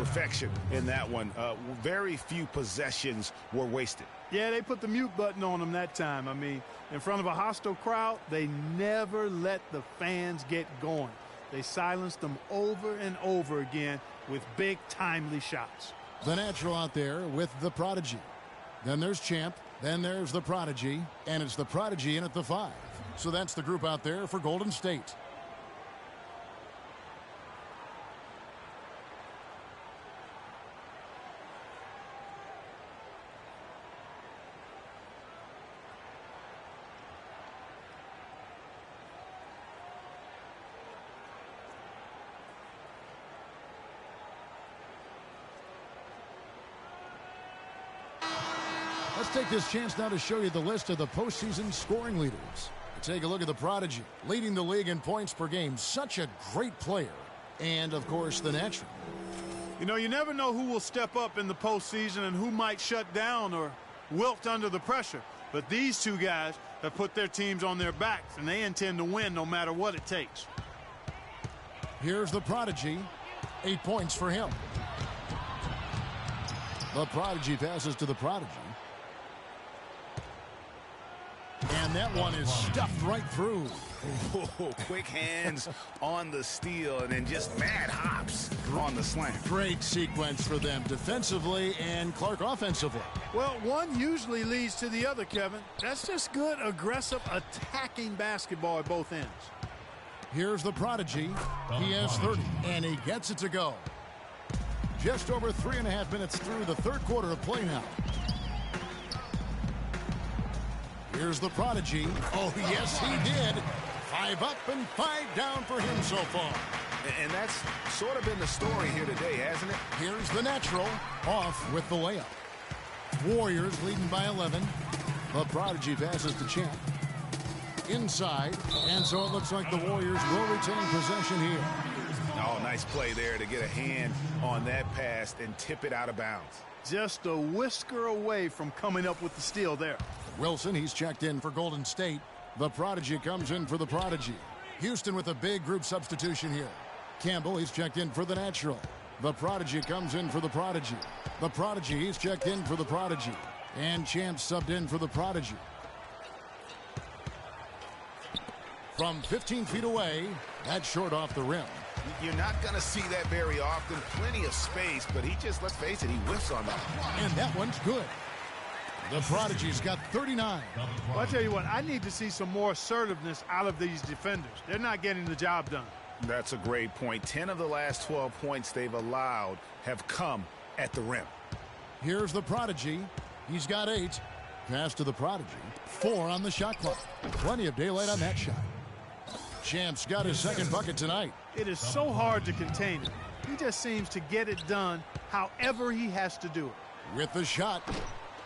perfection in that one. Very few possessions were wasted. Yeah, they put the mute button on them that time. I mean, in front of a hostile crowd, they never let the fans get going. They silenced them over and over again with big, timely shots. The natural out there with the prodigy. Then there's Champ. Then there's the prodigy. And it's the prodigy in at the 5. So that's the group out there for Golden State. Let's take this chance now to show you the list of the postseason scoring leaders. Take a look at the prodigy, leading the league in points per game. Such a great player. And, of course, the natural. You know, you never know who will step up in the postseason and who might shut down or wilt under the pressure. But these two guys have put their teams on their backs, and they intend to win no matter what it takes. Here's the prodigy. 8 points for him. The prodigy passes to the prodigy. And that one is stuffed right through. Oh, quick hands on the steal and then just mad hops on the slam. Great sequence for them defensively and Clark offensively. Well, one usually leads to the other, Kevin. That's just good, aggressive, attacking basketball at both ends. Here's the prodigy. He has 30, and he gets it to go. Just over 3.5 minutes through the third quarter of play now. Here's the prodigy. Oh, yes, he did. 5 up and 5 down for him so far. And that's sort of been the story here today, hasn't it? Here's the natural, off with the layup. Warriors leading by 11. The prodigy passes to Champ. Inside, and so it looks like the Warriors will retain possession here. Oh, nice play there to get a hand on that pass and tip it out of bounds. Just a whisker away from coming up with the steal there. Wilson, he's checked in for Golden State. The prodigy comes in for the prodigy. Houston with a big group substitution here. Campbell, he's checked in for the natural. The prodigy comes in for the prodigy. The prodigy, he's checked in for the prodigy. And Champ subbed in for the prodigy. From 15 feet away, that's short off the rim. You're not going to see that very often. Plenty of space, but he just, let's face it, he whiffs on that. And that one's good. The prodigy's got 39. Well, I tell you what, I need to see some more assertiveness out of these defenders. They're not getting the job done. That's a great point. 10 of the last 12 points they've allowed have come at the rim. Here's the prodigy. He's got 8. Pass to the prodigy. 4 on the shot clock. Plenty of daylight on that shot. Champ's got his second bucket tonight. It is so hard to contain him. He just seems to get it done however he has to do it. With the shot,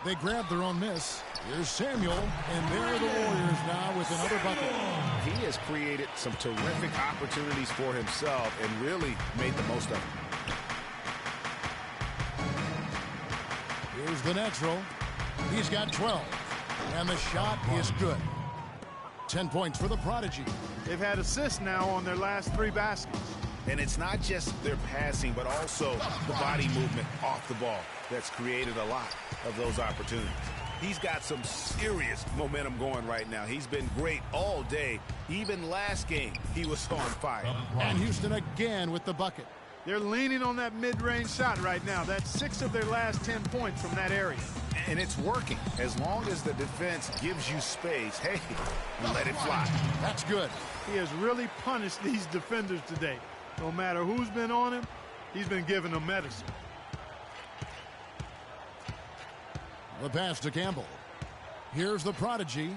they grab their own miss. Here's Samuel, and there are the Warriors now with another bucket. He has created some terrific opportunities for himself and really made the most of them. Here's the natural. He's got 12, and the shot is good. 10 points for the prodigy. They've had assists now on their last 3 baskets. And it's not just their passing, but also the body movement off the ball that's created a lot of those opportunities. He's got some serious momentum going right now. He's been great all day. Even last game, he was on fire. And Houston again with the bucket. They're leaning on that mid-range shot right now. That's 6 of their last 10 points from that area. And it's working. As long as the defense gives you space, hey, let it fly. That's good. He has really punished these defenders today. No matter who's been on him, he's been giving them medicine. The pass to Campbell. Here's the prodigy.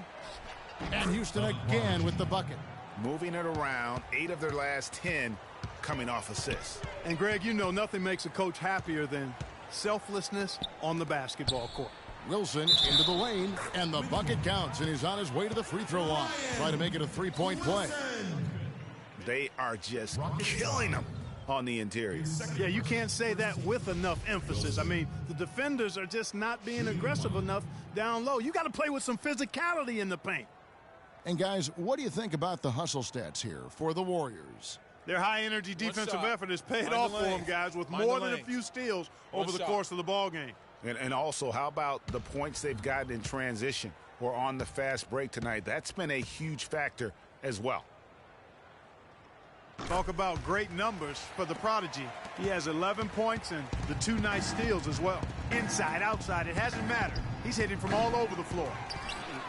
And Houston again with the bucket. Moving it around, 8 of their last 10 coming off assists. And, Greg, you know nothing makes a coach happier than selflessness on the basketball court. Wilson into the lane, and the bucket counts, and he's on his way to the free throw line. Trying to make it a 3-point play. They are just killing them on the interior. Yeah, you can't say that with enough emphasis. I mean, the defenders are just not being aggressive enough down low. You got to play with some physicality in the paint. And, guys, what do you think about the hustle stats here for the Warriors? Their high-energy defensive effort has paid off for them, guys, with more than a few steals over the course of the ball game. And also, how about the points they've gotten in transition or on the fast break tonight? That's been a huge factor as well. Talk about great numbers for the prodigy. He has 11 points and the 2 nice steals as well. Inside, outside, it hasn't mattered. He's hitting from all over the floor.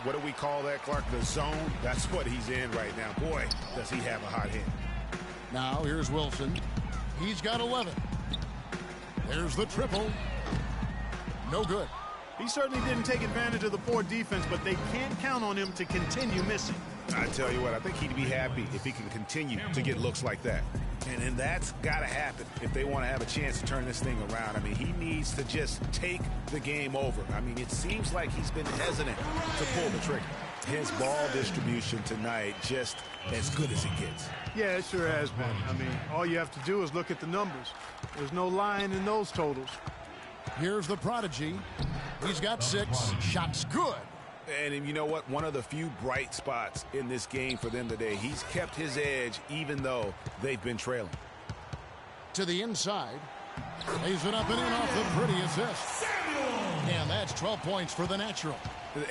What do we call that, Clark? The zone? That's what he's in right now. Boy, does he have a hot hand. Now here's Wilson. He's got 11. There's the triple. No good. He certainly didn't take advantage of the poor defense, but they can't count on him to continue missing. I tell you what, I think he'd be happy if he can continue to get looks like that. And that's got to happen if they want to have a chance to turn this thing around. I mean, he needs to just take the game over. I mean, it seems like he's been hesitant to pull the trigger. His ball distribution tonight just as good as it gets. Yeah, it sure has been. I mean, all you have to do is look at the numbers. There's no lying in those totals. Here's the prodigy. He's got 6. Shots good. And you know what? One of the few bright spots in this game for them today. He's kept his edge even though they've been trailing. To the inside. Lays it up and in off the pretty assist. And that's 12 points for the natural.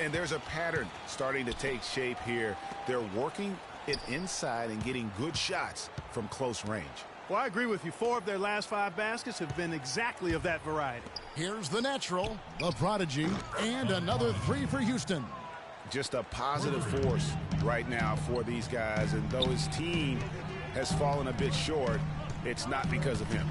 And there's a pattern starting to take shape here. They're working it inside and getting good shots from close range. Well, I agree with you. 4 of their last 5 baskets have been exactly of that variety. Here's the natural, the prodigy, and another 3 for Houston. Just a positive force right now for these guys. And though his team has fallen a bit short, it's not because of him.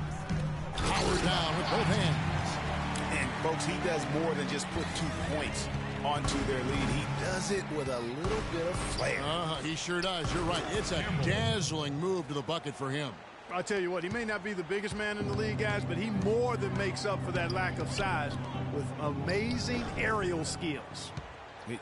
Powered down with both hands. And, folks, he does more than just put 2 points onto their lead. He does it with a little bit of flair. He sure does. You're right. It's a dazzling move to the bucket for him. I'll tell you what, he may not be the biggest man in the league, guys, but he more than makes up for that lack of size with amazing aerial skills.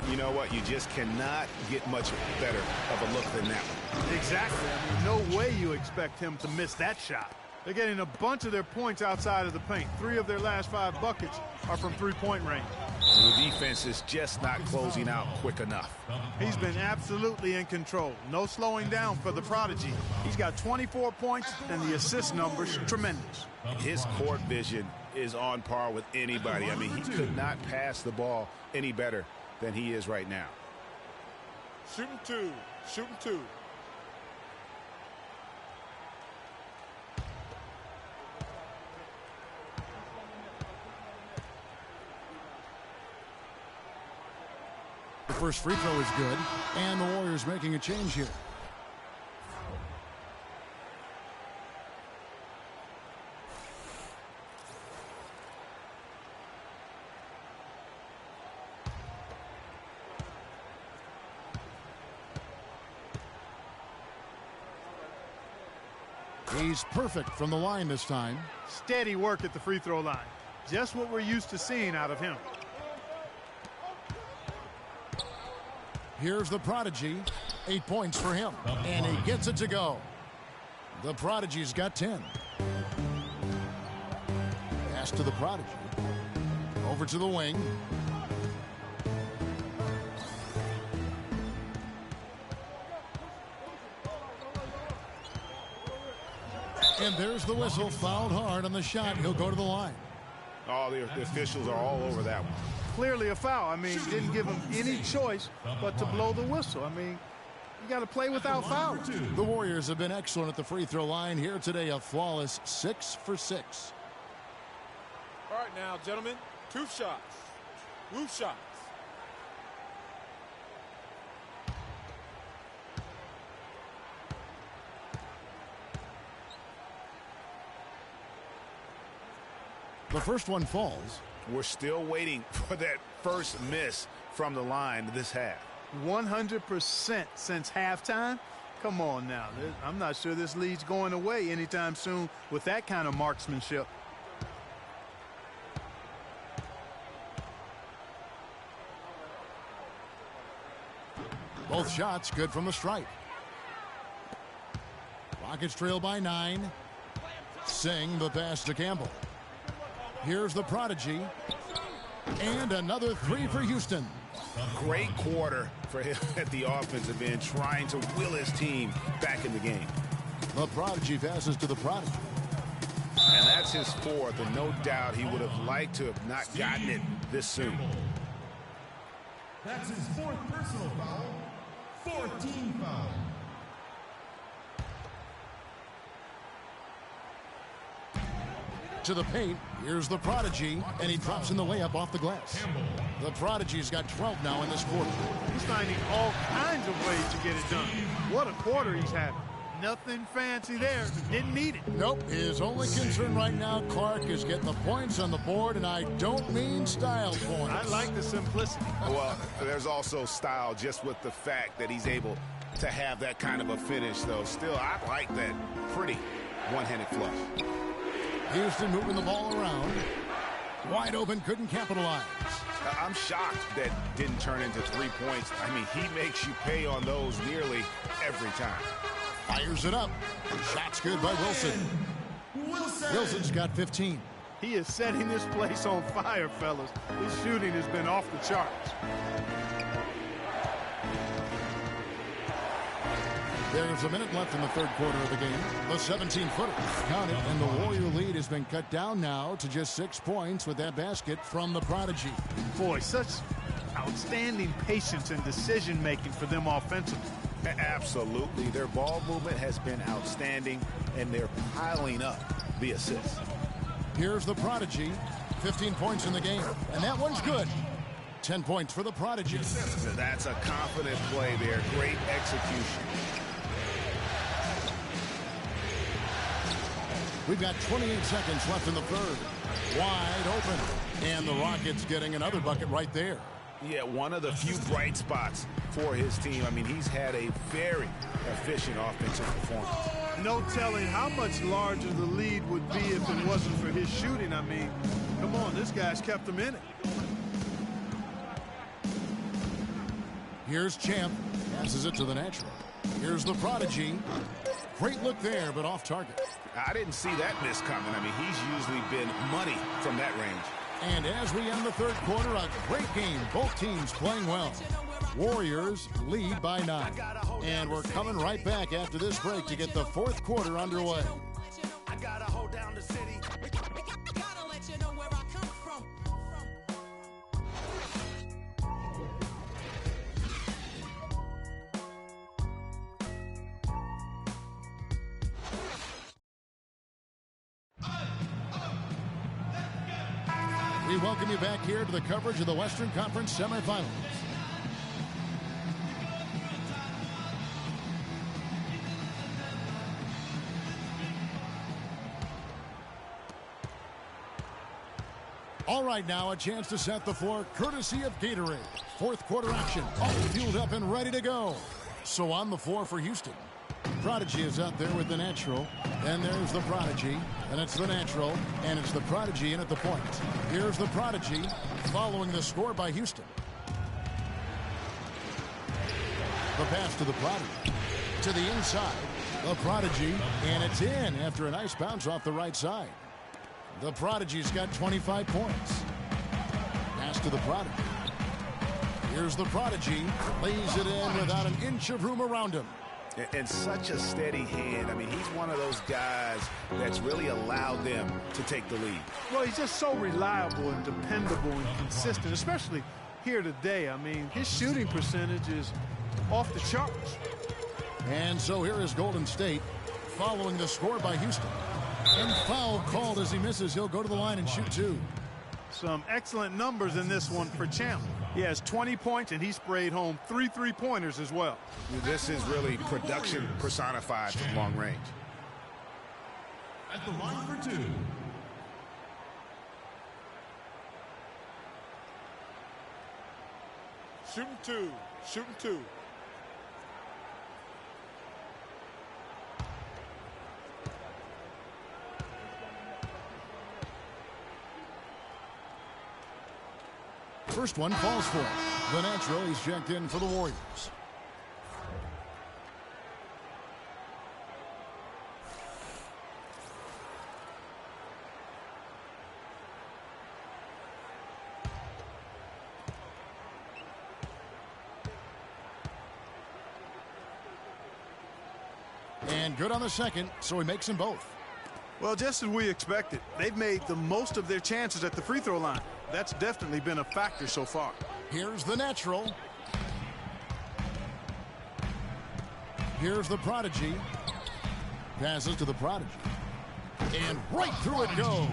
You know what? You just cannot get much better of a look than that one. Exactly. I mean, no way you expect him to miss that shot. They're getting a bunch of their points outside of the paint. 3 of their last 5 buckets are from three-point range. The defense is just not closing out quick enough. He's been absolutely in control. No slowing down for the prodigy. He's got 24 points, and the assist numbers tremendous. His court vision is on par with anybody. I mean, he could not pass the ball any better than he is right now. Shooting 2. Shooting 2. The first free throw is good, and the Warriors making a change here. He's perfect from the line this time. Steady work at the free throw line. Just what we're used to seeing out of him. Here's the prodigy. 8 points for him. And he gets it to go. The prodigy's got 10. Pass to the prodigy. Over to the wing. And there's the whistle. Fouled hard on the shot. He'll go to the line. Oh, the officials are all over that one. Clearly a foul. I mean, didn't give him any choice but to blow the whistle. I mean, you got to play without fouls. The Warriors have been excellent at the free throw line here today. A flawless 6 for 6. All right, now, gentlemen, 2 shots. 2 shots. The first one falls. We're still waiting for that first miss from the line this half. 100% since halftime. Come on now. I'm not sure this lead's going away anytime soon with that kind of marksmanship. Both shots good from the stripe. Rockets trail by 9. Singh the pass to Campbell. Here's the prodigy. And another 3 for Houston. Great quarter for him at the offensive end, trying to will his team back in the game. The Prodigy passes to the Prodigy. And that's his fourth, and no doubt he would have liked to have not gotten it this soon. That's his fourth personal foul. 14 foul. To the paint, here's the Prodigy, and he drops in the layup off the glass. The Prodigy's got 12 now in this quarter. He's finding all kinds of ways to get it done. What a quarter he's having. Nothing fancy there. Didn't need it. Nope. His only concern right now, Clark, is getting the points on the board, and I don't mean style points. I like the simplicity. Well, there's also style just with the fact that he's able to have that kind of a finish, though. Still, I like that pretty one-handed flush. Houston moving the ball around. Wide open, couldn't capitalize. I'm shocked that didn't turn into 3 points. I mean, he makes you pay on those nearly every time. Fires it up. Shot's good by Wilson. Wilson's got 15. He is setting this place on fire, fellas. His shooting has been off the charts. There's a minute left in the third quarter of the game. The 17-footer. Count it, and the Warrior lead has been cut down now to just 6 points with that basket from the Prodigy. Boy, such outstanding patience and decision-making for them offensively. Absolutely. Their ball movement has been outstanding, and they're piling up the assists. Here's the Prodigy. 15 points in the game, and that one's good. 10 points for the Prodigy. That's a confident play there. Great execution. We've got 28 seconds left in the third. Wide open. And the Rockets getting another bucket right there. Yeah, one of the few bright spots for his team. I mean, he's had a very efficient offensive performance. No telling how much larger the lead would be if it wasn't for his shooting. I mean, come on, this guy's kept them in it. Here's Champ. Passes it to the natural. Here's the Prodigy. Great look there, but off target. I didn't see that miss coming. I mean, he's usually been money from that range. And as we end the third quarter, a great game. Both teams playing well. Warriors lead by 9. And we're coming right back after this break to get the fourth quarter underway. We welcome you back here to the coverage of the Western Conference semifinals. All right, now a chance to set the floor courtesy of Gatorade. Fourth quarter action, all fueled up and ready to go. So on the floor for Houston. Prodigy is out there with the natural. And there's the Prodigy. And it's the natural. And it's the Prodigy in at the point. Here's the Prodigy following the score by Houston. The pass to the Prodigy. To the inside. The Prodigy. And it's in after a nice bounce off the right side. The Prodigy's got 25 points. Pass to the Prodigy. Here's the Prodigy. Lays it in without an inch of room around him. And such a steady hand. I mean, he's one of those guys that's really allowed them to take the lead. Well, he's just so reliable and dependable and consistent, especially here today. I mean, his shooting percentage is off the charts. And so here is Golden State following the score by Houston. And foul called as he misses. He'll go to the line and shoot two. Some excellent numbers in this one for Champ. He has 20 points, and he sprayed home 3 3-pointers as well. This is really production personified from long range. At the line for two. Shooting two. Shooting two. First one falls for it. The natural, he's checked in for the Warriors. And good on the second, so he makes them both. Well, just as we expected, they've made the most of their chances at the free throw line. That's definitely been a factor so far. Here's the natural. Here's the prodigy. Passes to the prodigy. And right through it goes.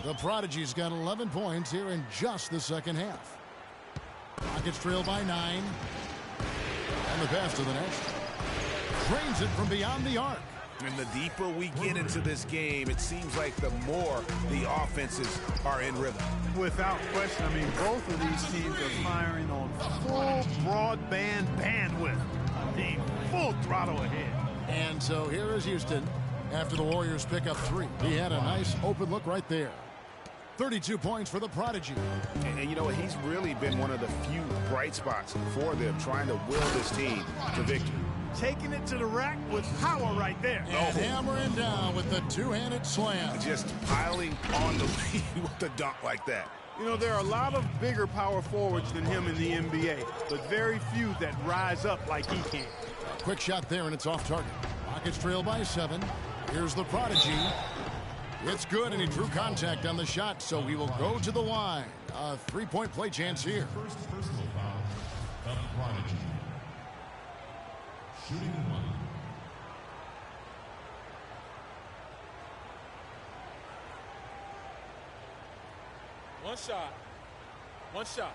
The prodigy's got 11 points here in just the second half. Rockets trail by 9. And the pass to the natural. Drains it from beyond the arc. And the deeper we get into this game, it seems like the more the offenses are in rhythm. Without question, I mean, both of these teams are firing on full broadband bandwidth. I mean, full throttle ahead. And so here is Houston after the Warriors pick up 3. He had a nice open look right there. 32 points for the prodigy. And you know what? He's really been one of the few bright spots for them, trying to will this team to victory. Taking it to the rack with power right there. And hammering down with the two-handed slam. Just piling on the lead with the dunk like that. You know, there are a lot of bigger power forwards than him in the NBA, but very few that rise up like he can. Quick shot there, and it's off target. Rockets trail by 7. Here's the prodigy. It's good, and he drew contact on the shot, so he will go to the line. A three-point play chance here. First personal foul of the prodigy. Shooting 1. One shot. One shot.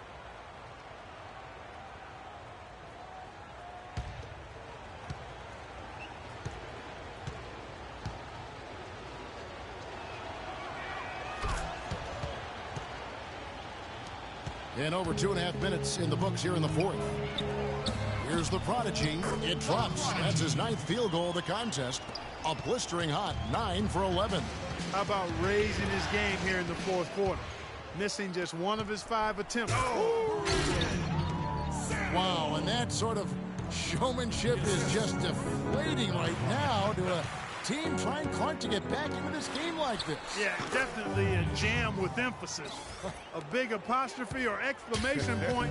And over 2.5 minutes in the books here in the fourth. Here's the prodigy. It drops. That's his 9th field goal of the contest. A blistering hot 9 for 11. How about raising his game here in the fourth quarter? Missing just 1 of his 5 attempts. Oh. Wow, and that sort of showmanship is just deflating right now to a team trying Clark to get back into this game like this. Yeah, definitely a jam with emphasis. A big apostrophe or exclamation point.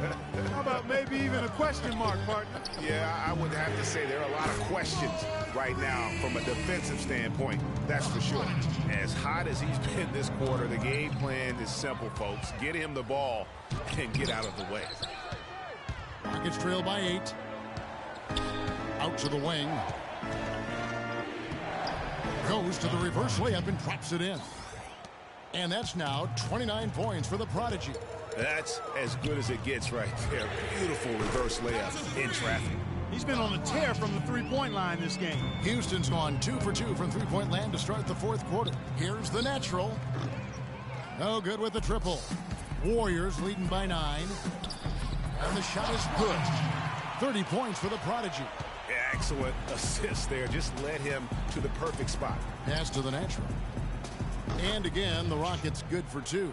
How about maybe even a question mark, partner? Yeah, I would have to say there are a lot of questions right now from a defensive standpoint. That's for sure. As hot as he's been this quarter, the game plan is simple, folks. Get him the ball and get out of the way. Rockets trail by 8. Out to the wing. Goes to the reverse layup and drops it in. And that's now 29 points for the prodigy. That's as good as it gets right there. Beautiful reverse layup in traffic. He's been on a tear from the three-point line this game. Houston's gone 2 for 2 from three-point land to start the fourth quarter. Here's the natural. No good with the triple. Warriors leading by 9. And the shot is good. 30 points for the prodigy. Excellent assist there. Just led him to the perfect spot. Pass to the natural. And again, the Rockets good for 2.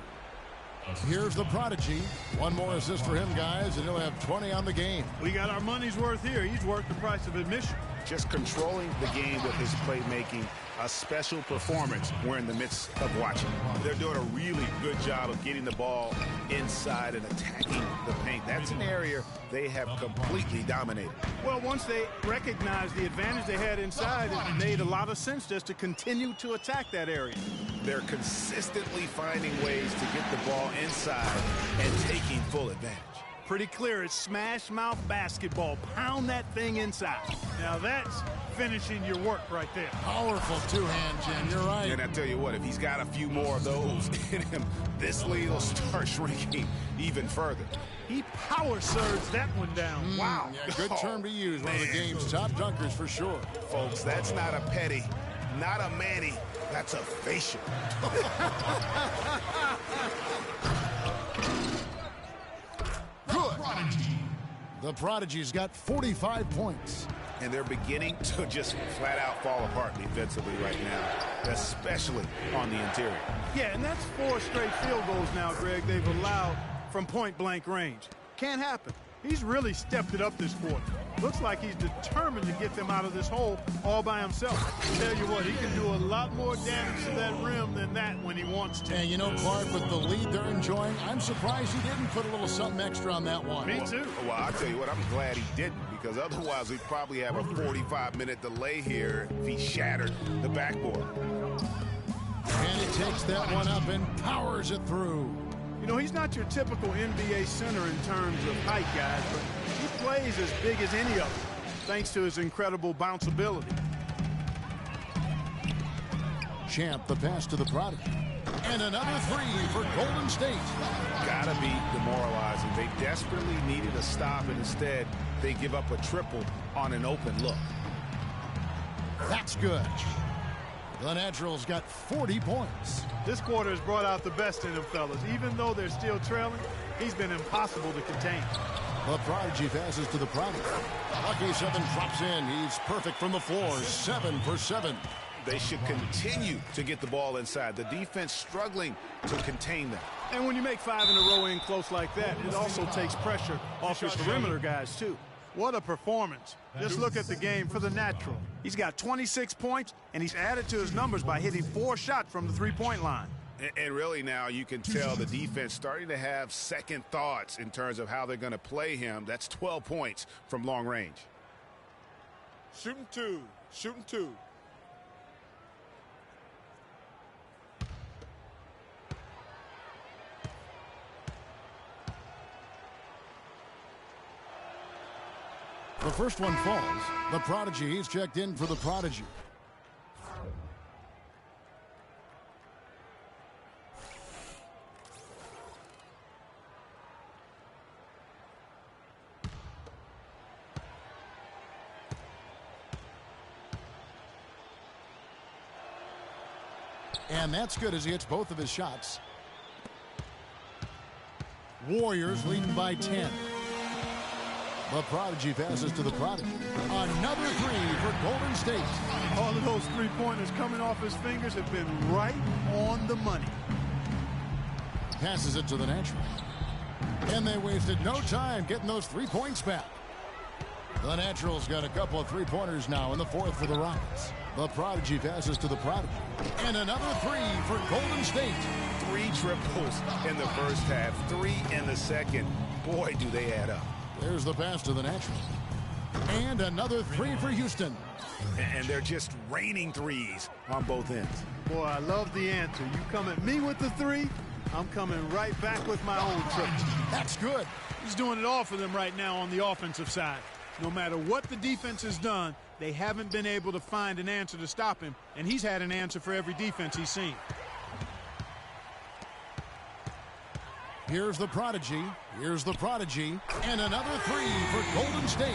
Here's the prodigy. 1 more assist for him, guys, and he'll have 20 on the game. We got our money's worth here. He's worth the price of admission. Just controlling the game with his playmaking. A special performance we're in the midst of watching. They're doing a really good job of getting the ball inside and attacking the paint. That's an area they have completely dominated. Well, once they recognized the advantage they had inside, it made a lot of sense just to continue to attack that area. They're consistently finding ways to get the ball inside and taking full advantage. Pretty clear it's smash mouth basketball. Pound that thing inside. Now that's finishing your work right there. Powerful two-hand, Jim. You're right. And I tell you what, if he's got a few more of those in him, this lead will start shrinking even further. He power surged that one down. Wow. Yeah, good term to use. One of the game's top dunkers for sure. Folks, that's not a petty, not a Manny. That's a facial. Good. The Prodigy's got 45 points. And they're beginning to just flat out fall apart defensively right now, especially on the interior. Yeah, and that's 4 straight field goals now, Greg, they've allowed from point-blank range. Can't happen. He's really stepped it up this quarter. Looks like he's determined to get them out of this hole all by himself. Tell you what, he can do a lot more damage to that rim than that when he wants to. And you know, Clark, with the lead they're enjoying, I'm surprised he didn't put a little something extra on that one. Me too. Well, I'll tell you what, I'm glad he didn't, because otherwise we'd probably have a 45-minute delay here if he shattered the backboard. And he takes that one up and powers it through. You know, he's not your typical NBA center in terms of height, guys, but he plays as big as any of them, thanks to his incredible bounce ability. Champ, the pass to the Prodigy. And another three for Golden State. Gotta be demoralizing. They desperately needed a stop, and instead they give up a triple on an open look. That's good. The Naturals got 40 points. This quarter has brought out the best in them, fellas. Even though they're still trailing, he's been impossible to contain. The Prodigy passes to the Prodigy. Lucky 7 drops in. He's perfect from the floor. 7 for 7. They should continue to get the ball inside. The defense struggling to contain them. And when you make 5 in a row in close like that, it also takes pressure off your perimeter guys, too. What a performance. Just look at the game for the Natural. He's got 26 points, and he's added to his numbers by hitting 4 shots from the three-point line. And really now you can tell the defense starting to have second thoughts in terms of how they're going to play him. That's 12 points from long range. Shooting two. Shooting two. The first one falls. The Prodigy, he's checked in for the Prodigy. And that's good as he hits both of his shots. Warriors leading by 10. The Prodigy passes to the Prodigy. Another three for Golden State. All of those three-pointers coming off his fingers have been right on the money. Passes it to the Natural. And they wasted no time getting those 3 points back. The Naturals got a couple of three-pointers now in the fourth for the Rockets. The Prodigy passes to the Prodigy. And another three for Golden State. 3 triples in the first half, 3 in the second. Boy, do they add up. There's the pass to the Natural. And another three for Houston. And they're just raining threes on both ends. Boy, I love the answer. You come at me with the 3, I'm coming right back with my own triple. That's good. He's doing it all for them right now on the offensive side. No matter what the defense has done, they haven't been able to find an answer to stop him, and he's had an answer for every defense he's seen. Here's the Prodigy. Here's the Prodigy. And another three for Golden State.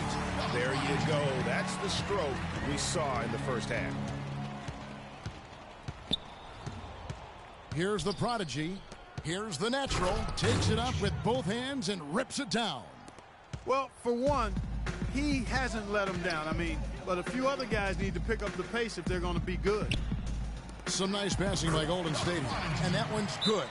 There you go. That's the stroke we saw in the first half. Here's the Prodigy. Here's the Natural. Takes it up with both hands and rips it down. Well, for one, he hasn't let them down. But a few other guys need to pick up the pace if they're going to be good. Some nice passing by Golden State. And that one's good.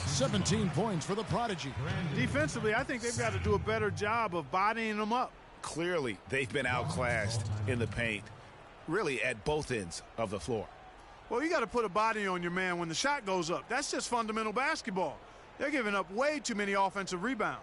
17 points for the Prodigy. Defensively, I think they've got to do a better job of bodying them up. Clearly, they've been outclassed in the paint, really at both ends of the floor. Well, you got to put a body on your man when the shot goes up. That's just fundamental basketball. They're giving up way too many offensive rebounds.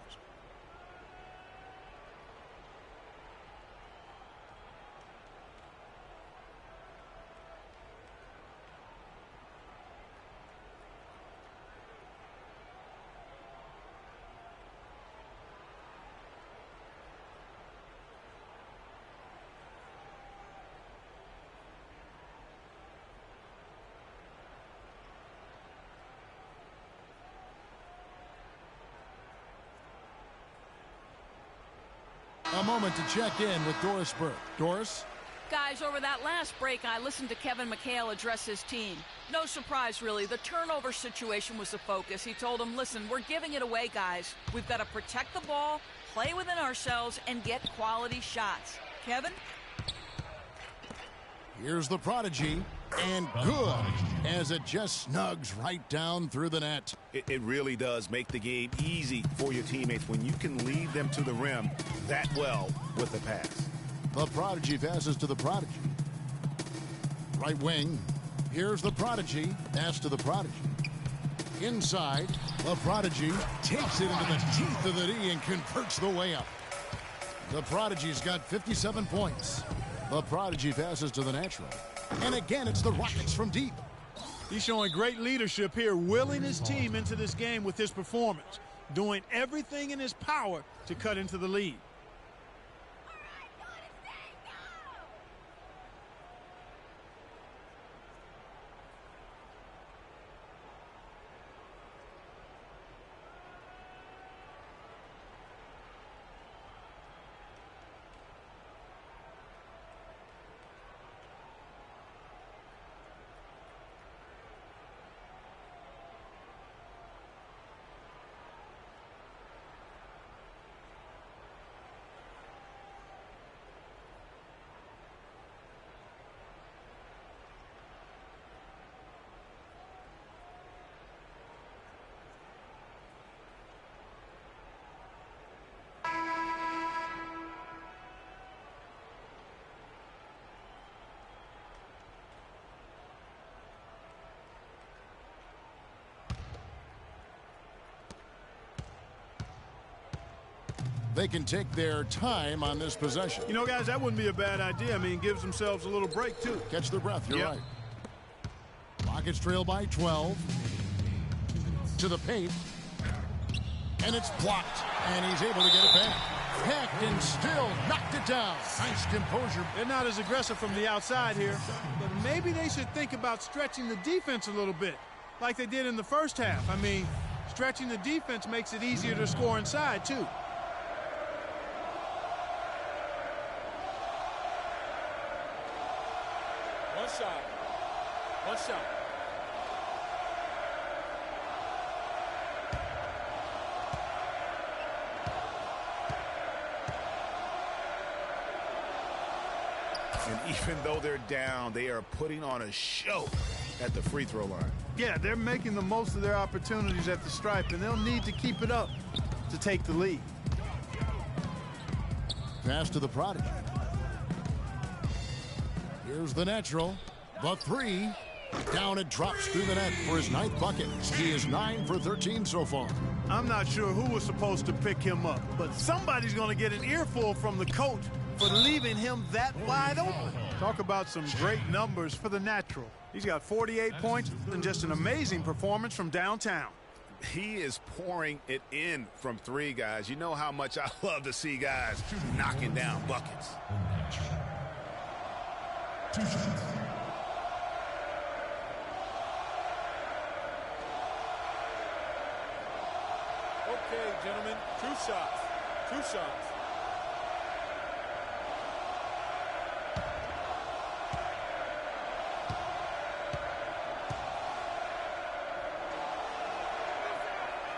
A moment to check in with Doris Burke. Doris? Guys, over that last break, I listened to Kevin McHale address his team. No surprise, really. The turnover situation was the focus. He told them, listen, we're giving it away, guys. We've got to protect the ball, play within ourselves, and get quality shots. Kevin? Here's the Prodigy. And good, as it just snugs right down through the net. It really does make the game easy for your teammates when you can lead them to the rim that well with the pass. The Prodigy passes to the Prodigy. Right wing. Here's the Prodigy. Pass to the Prodigy. Inside, the Prodigy takes it into the teeth of the D and converts the way up. The Prodigy's got 57 points. The Prodigy passes to the natural. And again, it's the Rockets from deep. He's showing great leadership here, willing his team into this game with his performance, doing everything in his power to cut into the lead. They can take their time on this possession. You know, guys, that wouldn't be a bad idea. I mean, it gives themselves a little break, too. Catch their breath, you're Yep. right. Rockets trail by 12. To the paint. And it's blocked. And he's able to get it back. Hacked and still knocked it down. Nice composure. They're not as aggressive from the outside here, but maybe they should think about stretching the defense a little bit, like they did in the first half. I mean, stretching the defense makes it easier to score inside, too. One shot. One shot. And even though they're down, they are putting on a show at the free throw line. Yeah, they're making the most of their opportunities at the stripe, and they'll need to keep it up to take the lead. Pass to the Prodigy. Here's the natural. The three. Down it drops through the net for his 9th bucket. He is 9 for 13 so far. I'm not sure who was supposed to pick him up, but somebody's going to get an earful from the coach for leaving him that wide open. Talk about some great numbers for the natural. He's got 48 points and just an amazing performance from downtown. He is pouring it in from three, guys. You know how much I love to see guys knocking down buckets. 2 shots. Okay, gentlemen. 2 shots. 2 shots.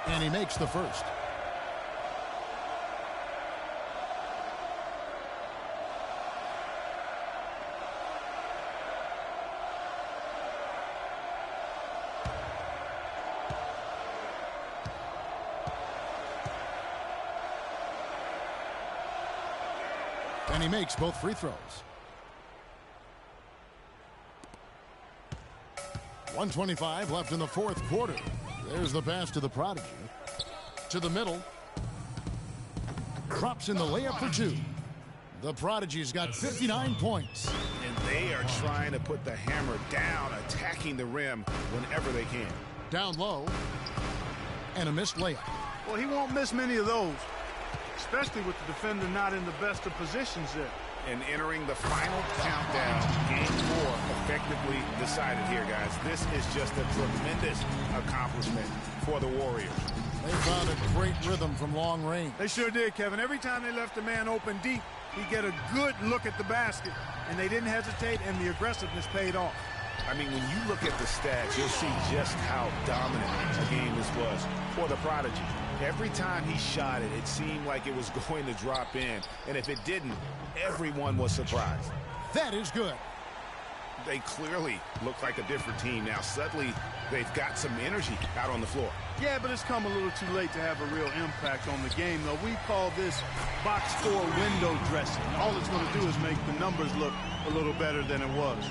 And he makes the first. And he makes both free throws. 1:25 left in the 4th quarter. There's the pass to the Prodigy. To the middle. Drops in the layup for 2. The Prodigy's got 59 points. And they are trying to put the hammer down, attacking the rim whenever they can. Down low. And a missed layup. Well, he won't miss many of those, especially with the defender not in the best of positions there. And entering the final countdown, game 4 effectively decided here, guys. This is just a tremendous accomplishment for the Warriors. They found a great rhythm from long range. They sure did, Kevin. Every time they left a man open deep, he'd get a good look at the basket, and they didn't hesitate, and the aggressiveness paid off. I mean, when you look at the stats, you'll see just how dominant a game this was for the Prodigy. Every time he shot it, it seemed like it was going to drop in. And if it didn't, everyone was surprised. That is good. They clearly look like a different team now. Suddenly, they've got some energy out on the floor. Yeah, but it's come a little too late to have a real impact on the game, though. We call this box score window dressing. All it's going to do is make the numbers look a little better than it was.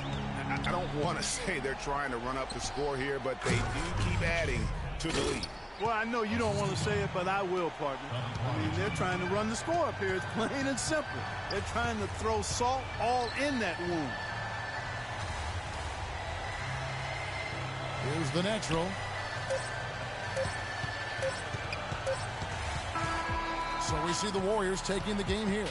I don't want to say they're trying to run up the score here, but they do keep adding to the lead. Well, I know you don't want to say it, but I will, partner. I mean, they're trying to run the score up here. It's plain and simple. They're trying to throw salt all in that wound. Here's the natural. So we see the Warriors taking the game here.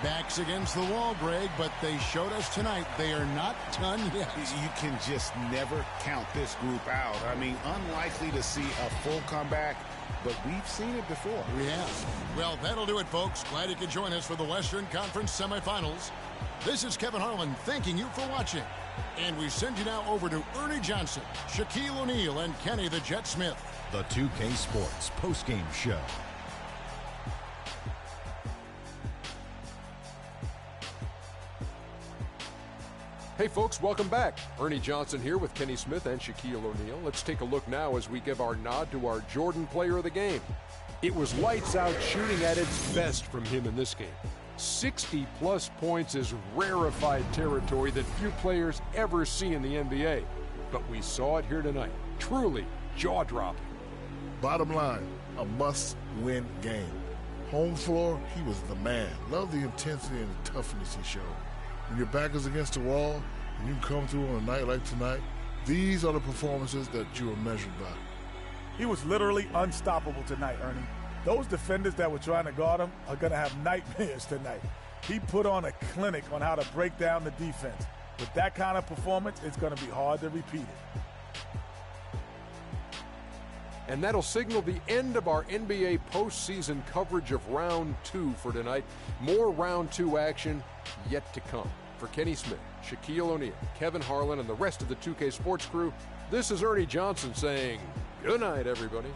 Backs against the wall, Greg, but they showed us tonight they are not done yet. You can just never count this group out. I mean, unlikely to see a full comeback, but we've seen it before. We have. Well, that'll do it, folks. Glad you could join us for the Western Conference semifinals. This is Kevin Harlan thanking you for watching. And we send you now over to Ernie Johnson, Shaquille O'Neal, and Kenny the Jet Smith. The 2K Sports postgame show. Hey folks, welcome back. Ernie Johnson here with Kenny Smith and Shaquille O'Neal. Let's take a look now as we give our nod to our Jordan player of the game. It was lights out shooting at its best from him in this game. 60-plus points is rarefied territory that few players ever see in the NBA. But we saw it here tonight. Truly jaw-dropping. Bottom line, a must-win game. Home floor, he was the man. Love the intensity and the toughness he showed. When your back is against the wall and you come through on a night like tonight, these are the performances that you are measured by. He was literally unstoppable tonight, Ernie. Those defenders that were trying to guard him are going to have nightmares tonight. He put on a clinic on how to break down the defense. With that kind of performance, it's going to be hard to repeat it. And that'll signal the end of our NBA postseason coverage of Round 2 for tonight. More Round 2 action yet to come. For Kenny Smith, Shaquille O'Neal, Kevin Harlan, and the rest of the 2K Sports crew, this is Ernie Johnson saying good night, everybody.